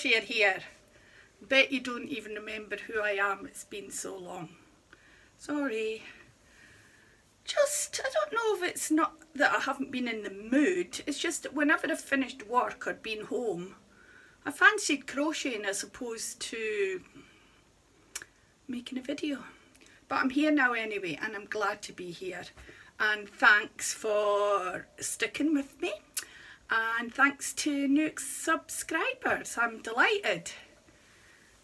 share here. Bet you don't even remember who I am, it's been so long. Sorry. I don't know if it's not that I haven't been in the mood, it's just that whenever I've finished work or been home, I fancied crocheting as opposed to making a video. But I'm here now anyway, and I'm glad to be here. And thanks for sticking with me. And thanks to new subscribers, I'm delighted.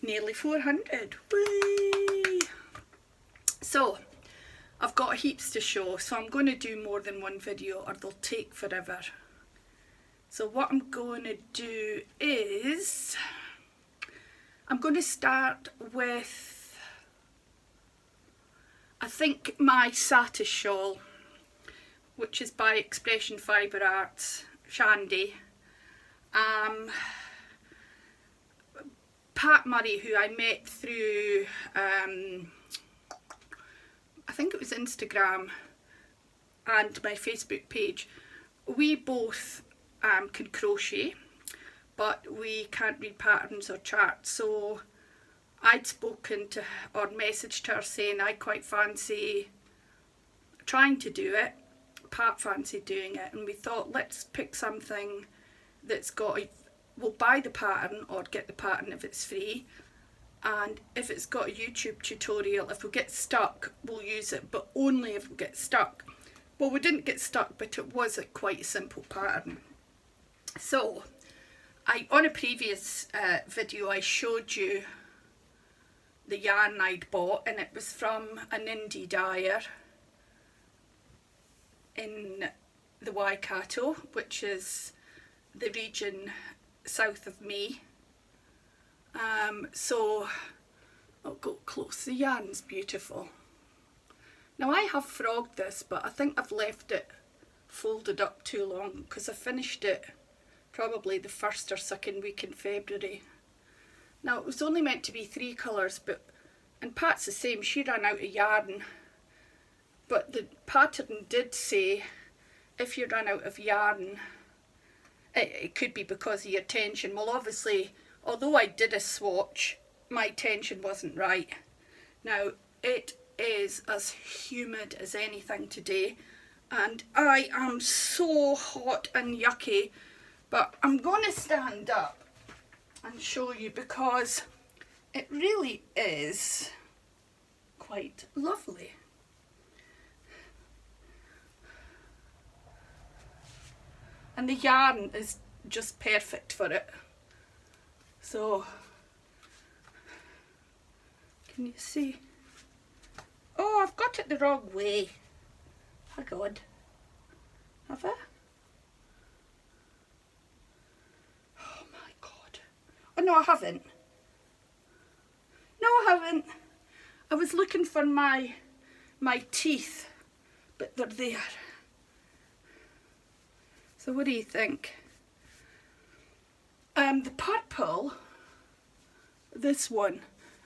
Nearly 400, whee! So, I've got heaps to show, so I'm going to do more than one video or they'll take forever. So what I'm going to do is, I'm going to start with, I think, my satin shawl, which is by Expression Fibre Arts, Shandy. Pat Murray, who I met through, I think it was Instagram and my Facebook page, we both can crochet, but we can't read patterns or charts. So I'd spoken to or messaged her saying I quite fancy trying to do it. Pat fancied doing it, and we thought, let's pick something that's got we'll buy the pattern or get the pattern if it's free, and if it's got a YouTube tutorial, if we get stuck we'll use it, but only if we get stuck. Well, we didn't get stuck, but it was quite a simple pattern. So on a previous video I showed you the yarn I'd bought, and it was from an indie dyer in the Waikato, which is the region south of me. So I'll go close. The yarn's beautiful. Now I have frogged this, but I think I've left it folded up too long because I finished it probably the first or second week in February. Now it was only meant to be 3 colours, but, and Pat's the same, she ran out of yarn. But the pattern did say if you run out of yarn, it could be because of your tension. Well, obviously, although I did a swatch, my tension wasn't right. Now, it is as humid as anything today, and I am so hot and yucky, but I'm going to stand up and show you because it really is quite lovely. And the yarn is just perfect for it. So, can you see? Oh, I've got it the wrong way. Oh God. Have I? Oh my God. Oh no, I haven't. No, I haven't. I was looking for my teeth, but they're there. So what do you think? The purple, this one,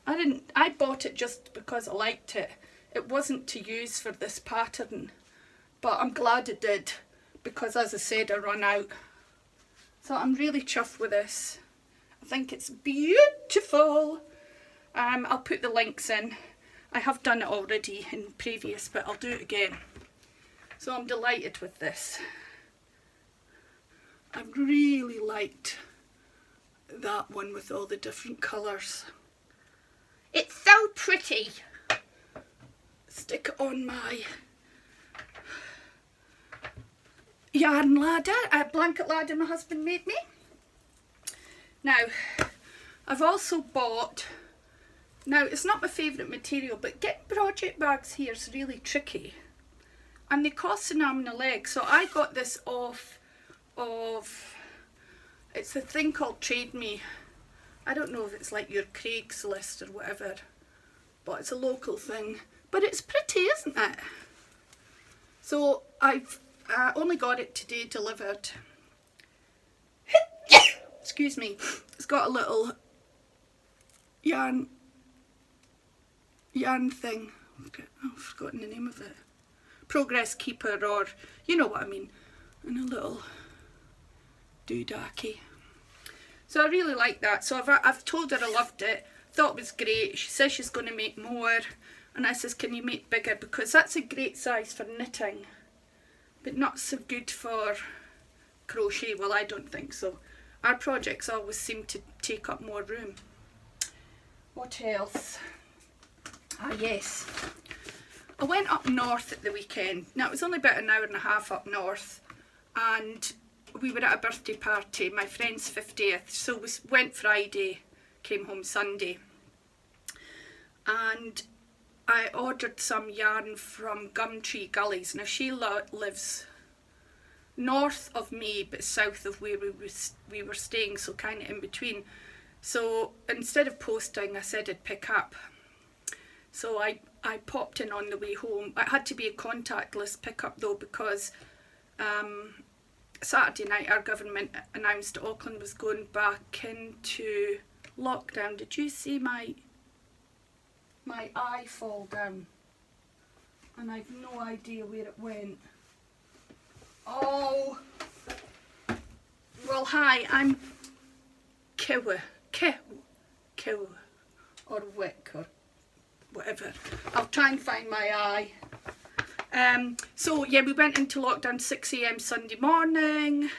I bought it just because I liked it. It wasn't to use for this pattern, but I'm glad it did because, as I said, I run out. So I'm really chuffed with this. I think it's beautiful. I'll put the links in. I have done it already in previous, but I'll do it again. So I'm delighted with this. I really liked that one with all the different colours. It's so pretty. Stick it on my yarn ladder, a blanket ladder my husband made me. Now, I've also bought, now it's not my favourite material, but getting project bags here is really tricky. And they cost an arm and a leg, so I got this off of, it's a thing called Trade Me. I don't know if it's like your Craigslist or whatever, but it's a local thing. But it's pretty, isn't it? So I've only got it today delivered. Excuse me. It's got a little yarn thing. I've forgotten the name of it. Progress Keeper, or you know what I mean. And a little doodacky. So I really like that. So I've told her I loved it, thought it was great. She says she's going to make more, and I says, can you make bigger, because that's a great size for knitting, but not so good for crochet. Well, I don't think so. Our projects always seem to take up more room. What else? Ah, yes. I went up north at the weekend. Now, it was only about an hour and a half up north, and we were at a birthday party, my friend's 50th, so we went Friday, came home Sunday, and I ordered some yarn from Gumtree Gullies. Now, she lives north of me but south of where we were staying, so kind of in between. So instead of posting, I said I'd pick up. So I popped in on the way home. It had to be a contactless pickup though, because Saturday night our government announced Auckland was going back into lockdown. Did you see my eye fall down? And I've no idea where it went. Oh, well, hi, I'm Kew, or Wick, or whatever. I'll try and find my eye. So yeah, we went into lockdown 6 AM Sunday morning,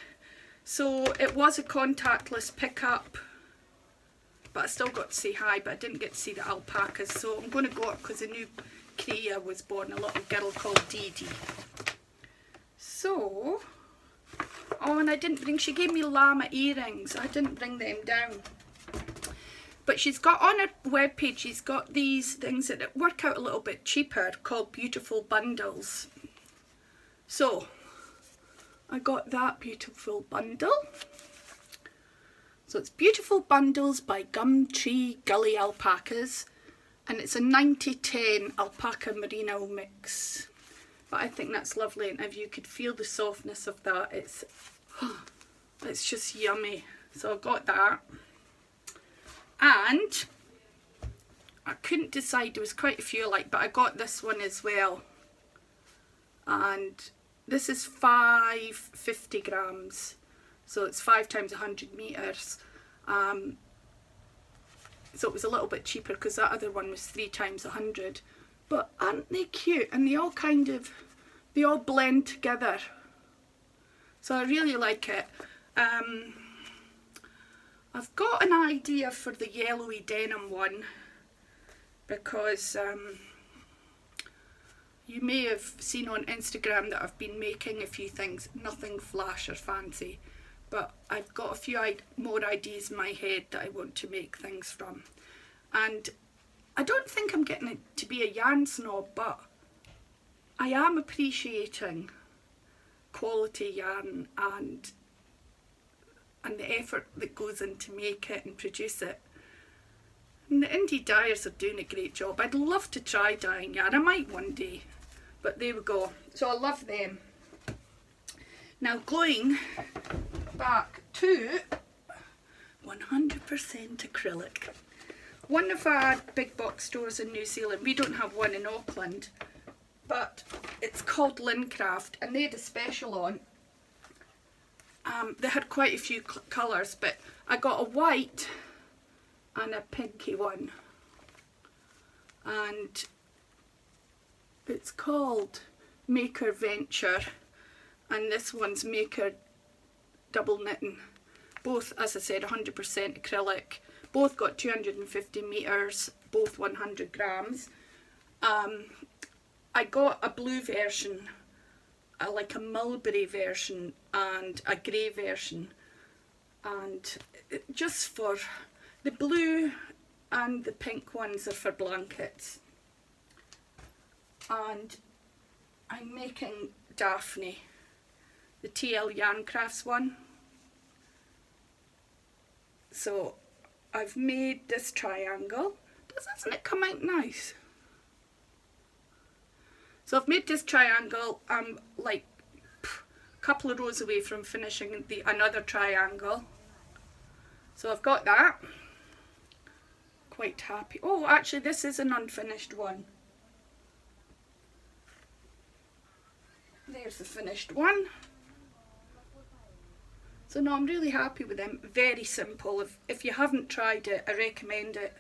so it was a contactless pickup, but I still got to say hi, but I didn't get to see the alpacas. So I'm going to go up because a new cria was born, a little girl called Dee Dee. So, oh, and I didn't bring, she gave me llama earrings, I didn't bring them down. But she's got on her webpage, she's got these things that work out a little bit cheaper called beautiful bundles. So, I got that beautiful bundle. So it's Beautiful Bundles by Gumtree Gully Alpacas, and it's a 90-10 alpaca merino mix. But I think that's lovely, and if you could feel the softness of that, it's just yummy. So I got that. And I couldn't decide, there was quite a few I like, but I got this one as well. And this is 50 grams. So it's 5 times 100 metres. So it was a little bit cheaper because that other one was 3 times 100. But aren't they cute? And they all they all blend together. So I really like it. I've got an idea for the yellowy denim one, because you may have seen on Instagram that I've been making a few things, nothing flash or fancy, but I've got a few more ideas in my head that I want to make things from. And I don't think I'm getting it to be a yarn snob, but I am appreciating quality yarn and the effort that goes in to make it and produce it. And the indie dyers are doing a great job. I'd love to try dyeing yarn. I might one day, but there we go. So I love them. Now going back to 100% acrylic. One of our big box stores in New Zealand, we don't have one in Auckland, but it's called Lincraft, and they had a special on. They had quite a few colours, but I got a white and a pinky one, and it's called Maker Venture, and this one's Maker Double Knitting. Both, as I said, 100% acrylic. Both got 250 metres, both 100 grams. I got a blue version, like a mulberry version, and a grey version. And just for the blue and the pink ones are for blankets. And I'm making Daphne, the TL Yarn Crafts one. So I've made this triangle. Doesn't it come out nice? So I've made this triangle. I'm like a couple of rows away from finishing another triangle. So I've got that. Quite happy. Oh, actually this is an unfinished one. There's the finished one. So no, I'm really happy with them. Very simple. If you haven't tried it, I recommend it.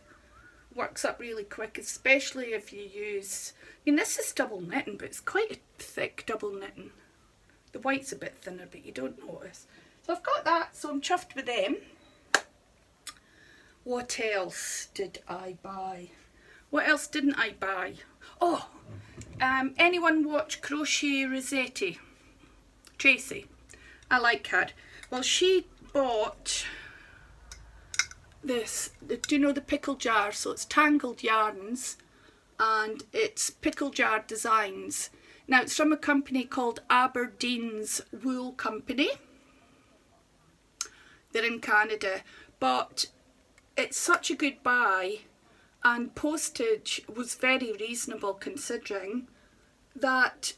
Works up really quick, especially if you use, I mean, this is double knitting, but it's quite a thick double knitting. The white's a bit thinner, but you don't notice. So I've got that, so I'm chuffed with them. What else did I buy? What else didn't I buy? Oh, anyone watch Crochet Rossetti? Tracy. I like her. Well, she bought this, do you know the pickle jar? So it's Tangled Yarns and it's pickle jar designs. Now it's from a company called Aberdeen's Wool Company. They're in Canada, but it's such a good buy and postage was very reasonable considering that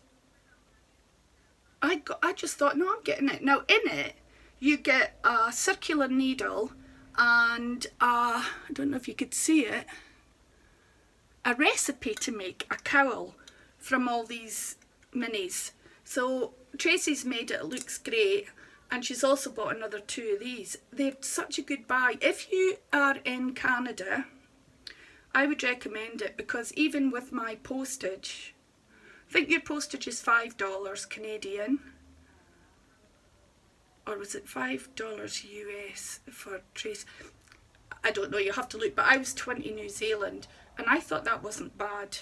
I just thought, no, I'm getting it. Now in it, you get a circular needle and I don't know if you could see it, a recipe to make a cowl from all these minis. So Tracy's made it, it looks great, and she's also bought another 2 of these. They're such a good buy. If you are in Canada, I would recommend it because even with my postage, I think your postage is $5 Canadian, or was it $5 US for Trace? I don't know, you have to look, but I was 20 New Zealand and I thought that wasn't bad.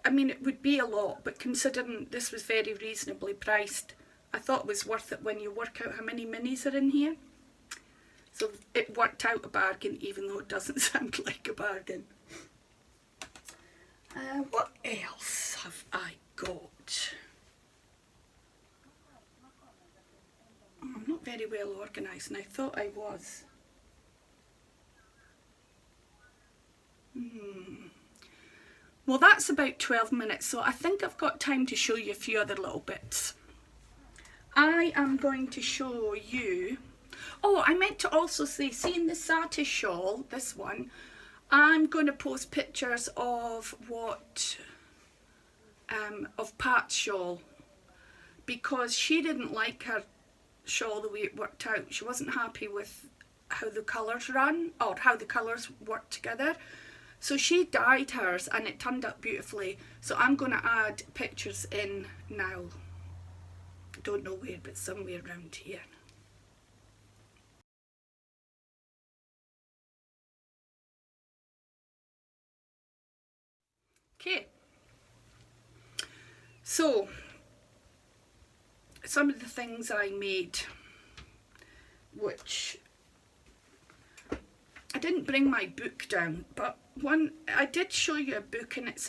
I mean, it would be a lot, but considering this was very reasonably priced, I thought it was worth it when you work out how many minis are in here. So it worked out a bargain, even though it doesn't sound like a bargain. What else have I got? I'm not very well organised, and I thought I was. Well, that's about 12 minutes, so I think I've got time to show you a few other little bits. I am going to show you... Oh, I meant to also say, seeing the satin shawl, this one, I'm going to post pictures of of Pat's shawl, because she didn't like her shawl the way it worked out. She wasn't happy with how the colours ran, or how the colours worked together. So she dyed hers and it turned out beautifully. So I'm going to add pictures in now. Don't know where, but somewhere around here. Okay, so some of the things I made, which I didn't bring my book down, but one I did show you a book, and it's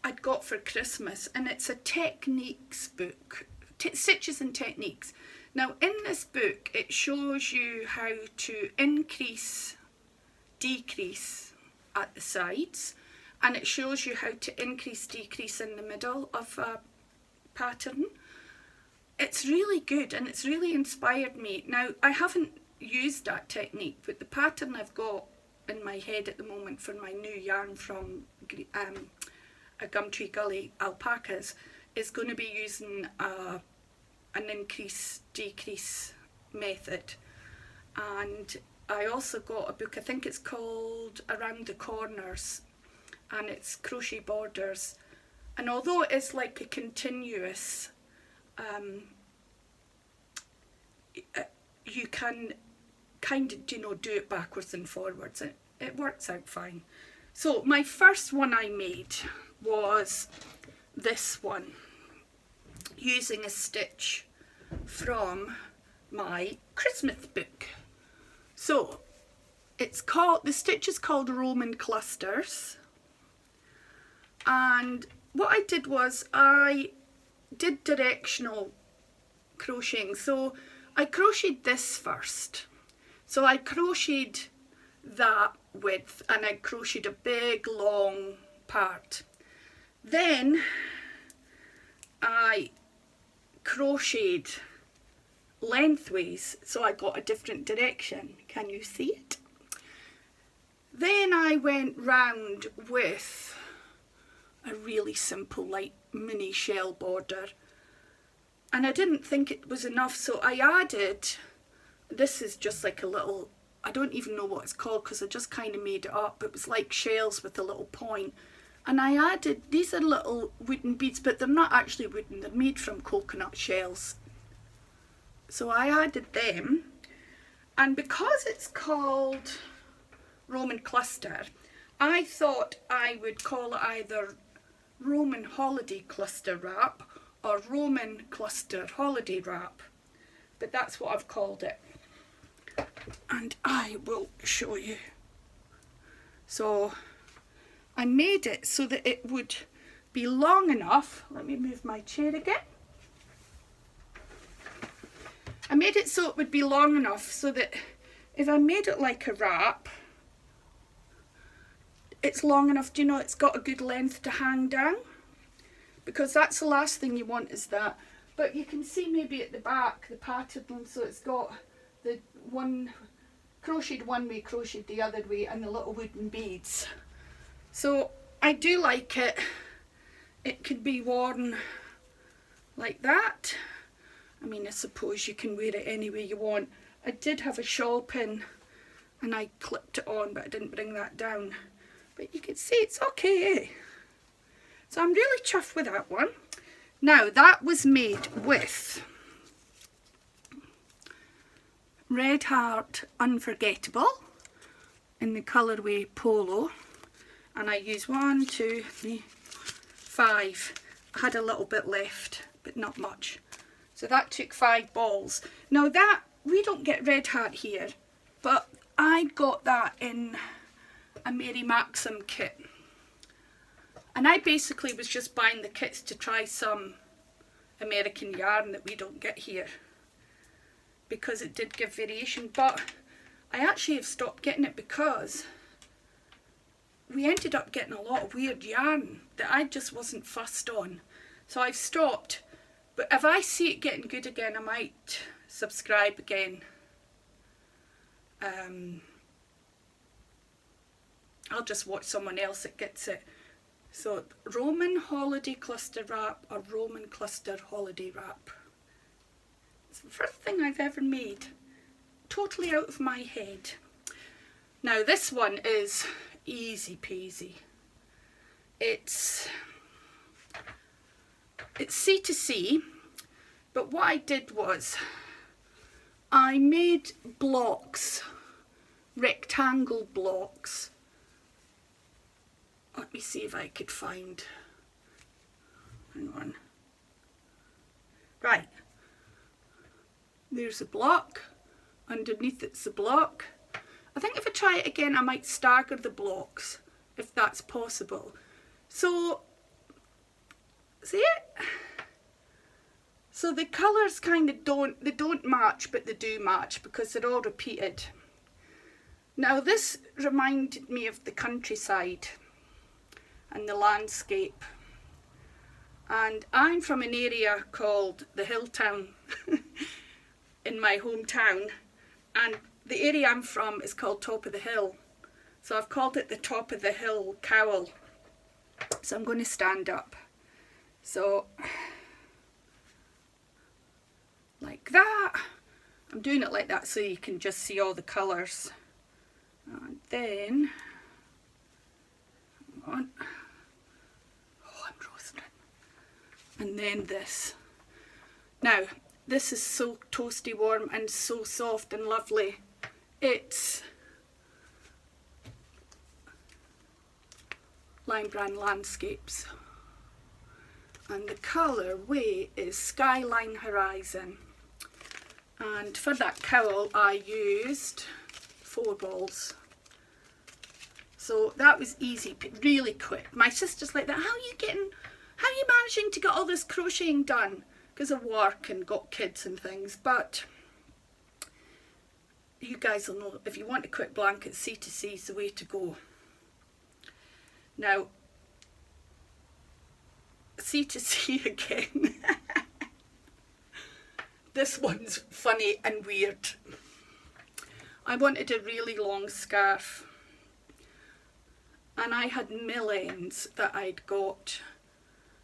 I'd got for Christmas, and it's a techniques book, stitches and techniques. Now in this book it shows you how to increase, decrease at the sides, and it shows you how to increase, decrease in the middle of a pattern. It's really good and it's really inspired me. Now I haven't used that technique, but the pattern I've got in my head at the moment for my new yarn from a Gumtree Gully alpacas is going to be using an increase, decrease method. And I also got a book, I think it's called Around the Corners, and it's crochet borders, and although it is like a continuous, you can kind of, you know, do it backwards and forwards. It works out fine. So my first one I made was this one, using a stitch from my Christmas book. So it's called, the stitch is called Roman Clusters. And what I did was I did directional crocheting. So I crocheted this first. So I crocheted that width and I crocheted a big long part. Then I crocheted lengthways, so I got a different direction. Can you see it? Then I went round with a really simple, like, mini shell border, and I didn't think it was enough, so I added, this is just like a little, I don't even know what it's called because I just kind of made it up. It was like shells with a little point. And I added, these are little wooden beads, but they're not actually wooden, they're made from coconut shells. So I added them, and because it's called Roman cluster, I thought I would call it either Roman holiday cluster wrap or Roman cluster holiday wrap, but that's what I've called it. And I will show you. So I made it so that it would be long enough. Let me move my chair again. I made it so it would be long enough so that if I made it like a wrap, it's long enough, do you know, it's got a good length to hang down, because that's the last thing you want is that. But you can see maybe at the back the pattern, so it's got the one crocheted one way, crocheted the other way, and the little wooden beads. So I do like it. It could be worn like that. I mean, I suppose you can wear it any way you want. I did have a shawl pin and I clipped it on, but I didn't bring that down. But you can see it's okay, eh? So I'm really chuffed with that one. Now, that was made with Red Heart Unforgettable in the colourway Polo. And I used 1, 2, 3, 5. I had a little bit left, but not much. So that took 5 balls. Now that, we don't get Red Heart here, but I got that in a Mary Maxim kit. And I basically was just buying the kits to try some American yarn that we don't get here, because it did give variation. But I actually have stopped getting it because we ended up getting a lot of weird yarn that I just wasn't fussed on. So I've stopped. But if I see it getting good again, I might subscribe again. I'll just watch someone else that gets it. So Roman holiday cluster wrap or Roman cluster holiday wrap. It's the first thing I've ever made. Totally out of my head. Now this one is easy peasy. It's C2C, but what I did was I made blocks, rectangle blocks. Let me see if I could find, hang on. Right, there's a block, underneath it's a block. I think if I try it again I might stagger the blocks, if that's possible. So, see it? So the colours kind of don't match, but they do match because they're all repeated. Now this reminded me of the countryside and the landscape. And I'm from an area called the Hill Town in my hometown, and the area I'm from is called Top of the Hill. So I've called it the Top of the Hill cowl. So I'm going to stand up. So, like that. I'm doing it like that so you can just see all the colours. And then, hang on. Oh, I'm roasting. And then this. Now, this is so toasty warm and so soft and lovely. It's Lime Brand Landscapes. And the colourway is Skyline Horizon. And for that cowl I used 4 balls. So that was easy, really quick. My sister's like that, how are you managing to get all this crocheting done? Because of work and got kids and things. But you guys will know, if you want a quick blanket, C2C is the way to go. Now, C2C again. This one's funny and weird. I wanted a really long scarf, and I had mill ends that I'd got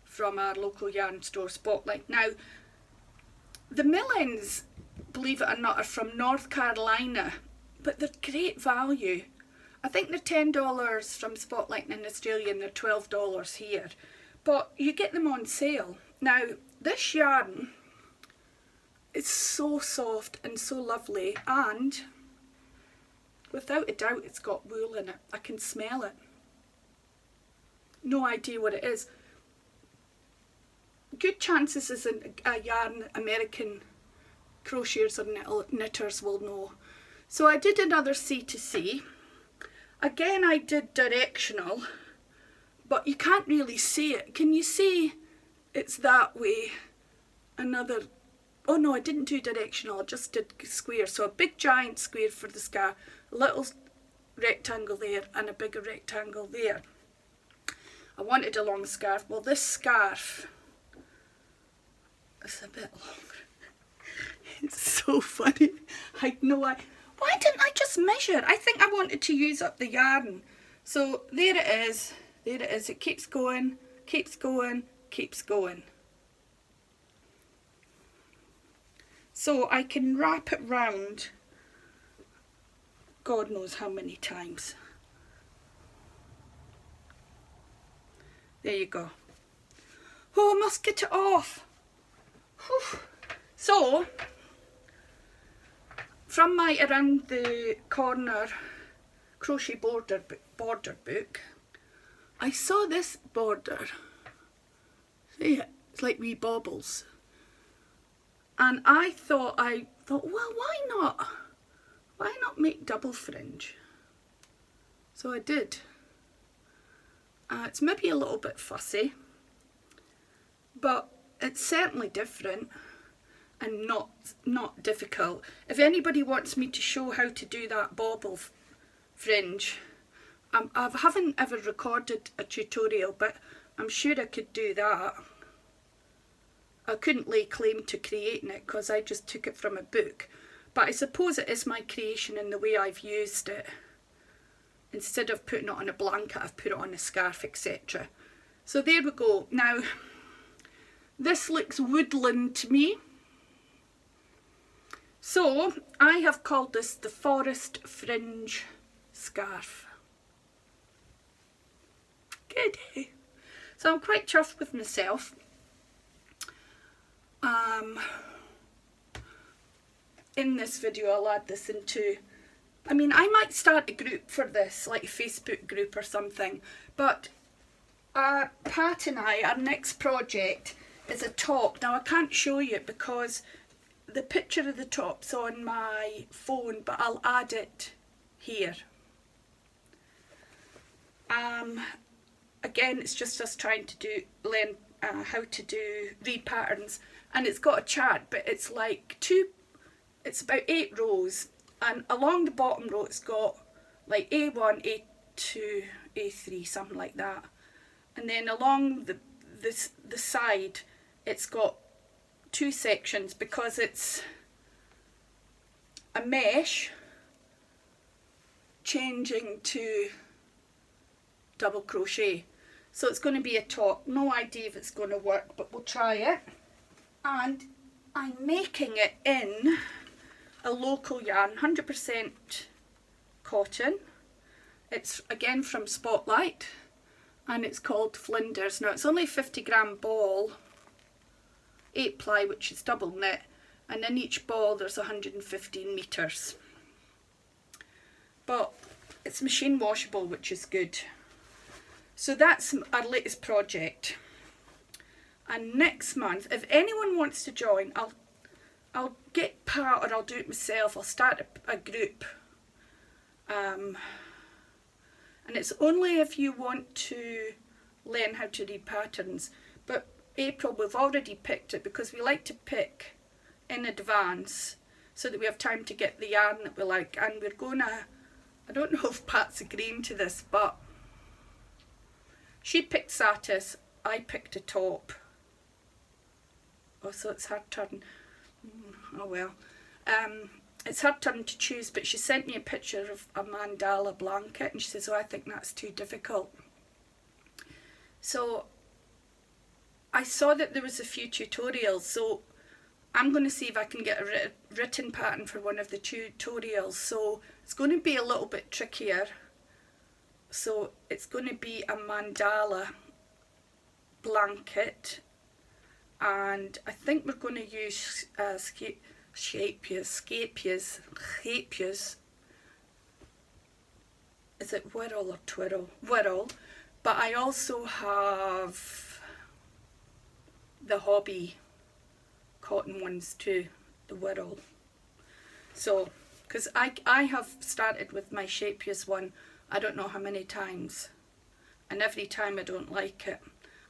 from our local yarn store, Spotlight. Now, The millings, believe it or not, are from North Carolina, but they're great value. I think they're $10 from Spotlight in Australia and they're $12 here. But you get them on sale. Now, this yarn is so soft and so lovely, and without a doubt it's got wool in it. I can smell it. No idea what it is. Good chances is a yarn American crocheters or knitters will know. So I did another C2C. Again, I did directional, but you can't really see it. Can you see it's that way? Another, oh no, I didn't do directional, I just did square. So a big giant square for the scarf, a little rectangle there and a bigger rectangle there. I wanted a long scarf. Well, this scarf is a bit longer. It's so funny. I know why didn't I just measure? I think I wanted to use up the yarn. So there it is. There it is. It keeps going, keeps going, keeps going. So I can wrap it round God knows how many times. There you go. Oh, I must get it off. Whew. So, from my Around the Corner crochet border book, I saw this border. See it? It's like wee baubles. And I thought, well, why not? Why not make double fringe? So I did. It's maybe a little bit fussy, but it's certainly different and not difficult. If anybody wants me to show how to do that bauble fringe, I haven't ever recorded a tutorial, but I'm sure I could do that. I couldn't lay claim to creating it because I just took it from a book, but I suppose it is my creation in the way I've used it. Instead of putting it on a blanket, I've put it on a scarf, etc. So there we go. Now, this looks woodland to me. So I have called this the Forest Fringe Scarf. Good, eh? So I'm quite chuffed with myself. In this video I'll add this into, I mean, I might start a group for this, like a Facebook group or something, but Pat and I, our next project is a top. Now I can't show you it because the picture of the top's on my phone, but I'll add it here. Again, it's just us trying to learn how to read patterns, and it's got a chart, but it's like it's about 8 rows, and along the bottom row it's got like A1, A2, A3, something like that, and then along the side it's got 2 sections because it's a mesh changing to double crochet. So it's going to be a top. No idea if it's going to work, but we'll try it. And I'm making it in a local yarn, 100% cotton. It's again from Spotlight, and it's called Flinders. Now it's only a 50-gram ball, 8 ply, which is double knit, and in each ball there's 115 meters. But it's machine washable, which is good. So that's our latest project. And next month, if anyone wants to join, I'll get Pat, or I'll do it myself. I'll start a group. And it's only if you want to learn how to read patterns. But April, we've already picked it because we like to pick in advance so that we have time to get the yarn that we like. And we're gonna, I don't know if Pat's agreeing to this, but she picked Satis, I picked a top. Oh, so it's her turn. Oh well. It's her turn to choose, but she sent me a picture of a Mandala Blanket and she says, oh, I think that's too difficult. So I saw that there was a few tutorials, so I'm going to see if I can get a written pattern for one of the tutorials. So it's going to be a little bit trickier. So it's going to be a mandala blanket, and I think we're going to use scapias. Is it whirl or twirl? Whirl. But I also have the hobby cotton ones too, the whirl. So, because I have started with my shapiest one, I don't know how many times, and every time I don't like it.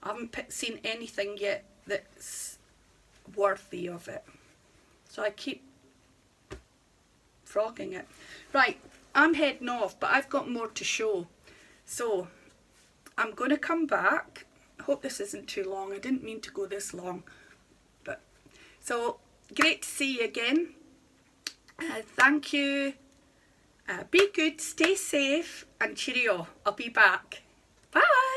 I haven't seen anything yet that's worthy of it. So I keep frogging it. Right, I'm heading off, but I've got more to show. So I'm going to come back. I hope this isn't too long. I didn't mean to go this long. But so great to see you again. Thank you. Be good, stay safe, and cheerio. I'll be back. Bye.